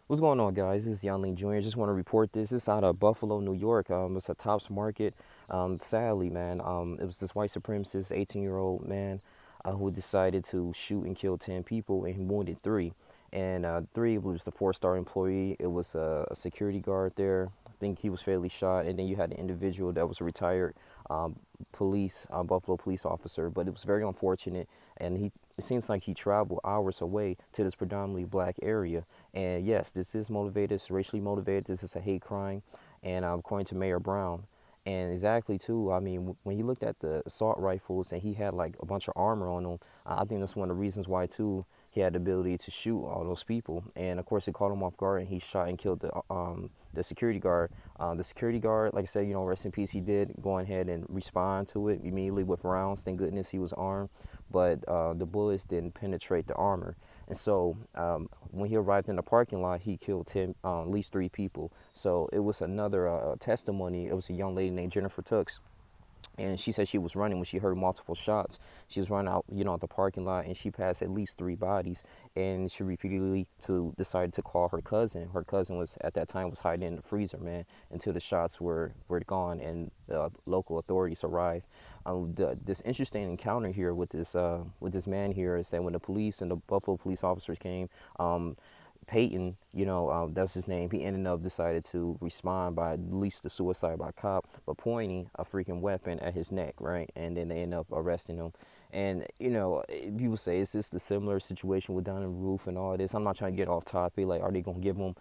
What's going on, guys? This is Young Ling Jr. Just want to report this. This is out of Buffalo, New York. It's a Tops Market. Sadly, man, it was this white supremacist 18-year-old man who decided to shoot and kill 10 people, and he wounded three. And three was the four-star employee. It was a security guard there. I think he was fatally shot. And then you had an individual that was a retired um, Buffalo police officer. But it was very unfortunate. And it seems like he traveled hours away to this predominantly black area. And yes, this is motivated, it's racially motivated. This is a hate crime. And according to Mayor Brown, and exactly too, I mean, when he looked at the assault rifles and he had like a bunch of armor on him, I think that's one of the reasons why too he had the ability to shoot all those people. And of course, it caught him off guard, and he shot and killed the security guard. The security guard, like I said, rest in peace. He did go ahead and respond to it immediately with rounds. Thank goodness he was armed, but the bullets didn't penetrate the armor. And so when he arrived in the parking lot, he killed at least three people. So it was another testimony. It was a young lady named Jennifer Tooks, and she said she was running when she heard multiple shots. She was running out, out the parking lot, and she passed at least three bodies. And she repeatedly decided to call her cousin. Her cousin was at that time was hiding in the freezer, man, until the shots were gone and the local authorities arrived. This interesting encounter here with this man here is that when the police and the Buffalo police officers came, Peyton, that's his name. He ended up decided to respond by at least the suicide by cop, but pointing a freaking weapon at his neck, right? And then they end up arresting him. And people say, is this the similar situation with Donovan Roof and all this? I'm not trying to get off topic. Like, are they gonna give him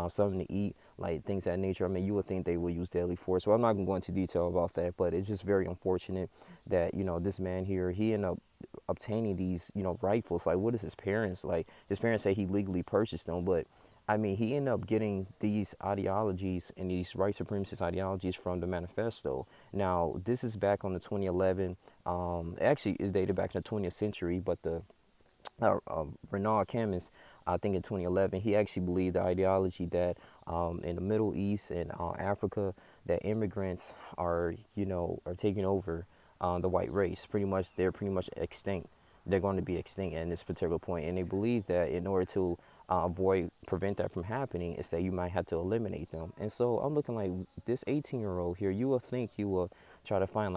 something to eat, like things of that nature? I mean, you would think they would use deadly force. So I'm not gonna go into detail about that, but it's just very unfortunate that this man here, he ended up obtaining these rifles. Like, what is his parents like? His parents say he legally purchased them, but I mean, he ended up getting these ideologies and these white supremacist ideologies from the manifesto. Now, this is back on the 2011. Actually, is dated back in the 20th century, but the Renaud Camus, I think in 2011, he actually believed the ideology that in the Middle East and Africa, that immigrants are taking over the white race. Pretty much, they're pretty much extinct. They're going to be extinct at this particular point, and they believe that in order to prevent that from happening, is that you might have to eliminate them. And so I'm looking like this 18-year-old here. You will think you will try to find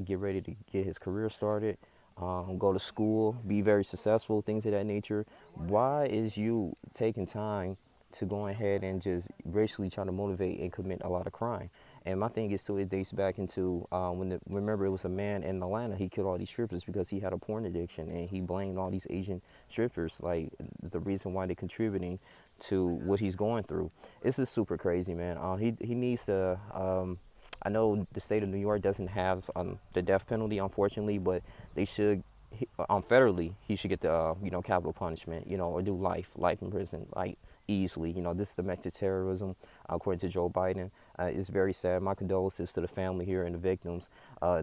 get ready to get his career started, go to school, be very successful, things of that nature. Why is you taking time to go ahead and just racially try to motivate and commit a lot of crime? And my thing is, too, it dates back into remember, it was a man in Atlanta. He killed all these strippers because he had a porn addiction, and he blamed all these Asian strippers, like the reason why they're contributing to what he's going through. This is super crazy, man. He needs to. I know the state of New York doesn't have the death penalty, unfortunately, but they should. Federally, he should get the capital punishment, or do life in prison, like easily. This is domestic terrorism, according to Joe Biden. It's very sad. My condolences to the family here and the victims.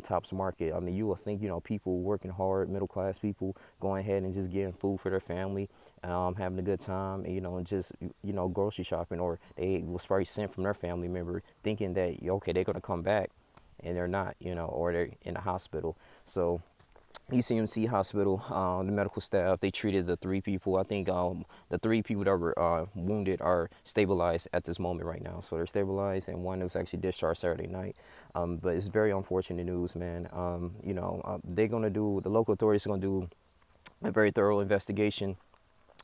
Tops Market. I mean, you will think people working hard, middle class people, going ahead and just getting food for their family, having a good time, and just grocery shopping, or they was probably sent from their family member, thinking that okay, they're gonna come back, and they're not, or they're in the hospital. So ECMC hospital, the medical staff, they treated the three people. I think the three people that were wounded are stabilized at this moment right now. So they're stabilized, and one was actually discharged Saturday night. But it's very unfortunate news, man. The local authorities are going to do a very thorough investigation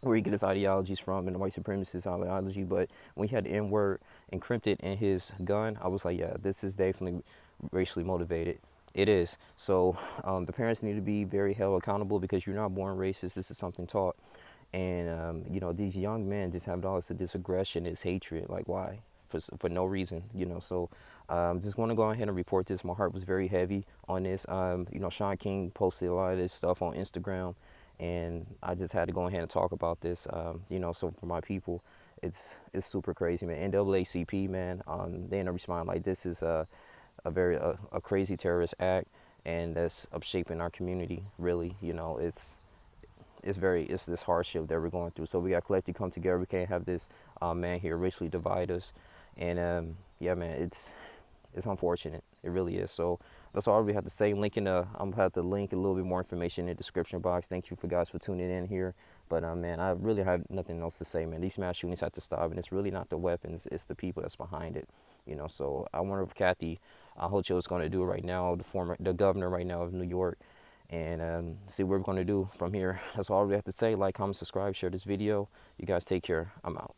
where he get his ideologies from and the white supremacist ideology. But when he had the N word encrypted in his gun, I was like, yeah, this is definitely racially motivated. It is. So the parents need to be very held accountable, because you're not born racist. This is something taught. And, these young men just have all this aggression, this hatred. Like, why? For no reason, So just want to go ahead and report this. My heart was very heavy on this. Sean King posted a lot of this stuff on Instagram, and I just had to go ahead and talk about this. So for my people, it's super crazy, man. NAACP, man, they end up responding like this is a crazy terrorist act, and that's upshaping our community. Really, it's this hardship that we're going through. So we got to collectively come together. We can't have this man here racially divide us. And yeah, man, it's unfortunate. It really is. So that's all we have to say. I'm gonna have to link a little bit more information in the description box. Thank you for guys for tuning in here. But man, I really have nothing else to say, man. These mass shootings have to stop, and it's really not the weapons; it's the people that's behind it. You know, so I wonder if Kathy Hochul is going to do it right now, the governor right now of New York, and see what we're going to do from here. That's all we have to say. Like, comment, subscribe, share this video. You guys take care. I'm out.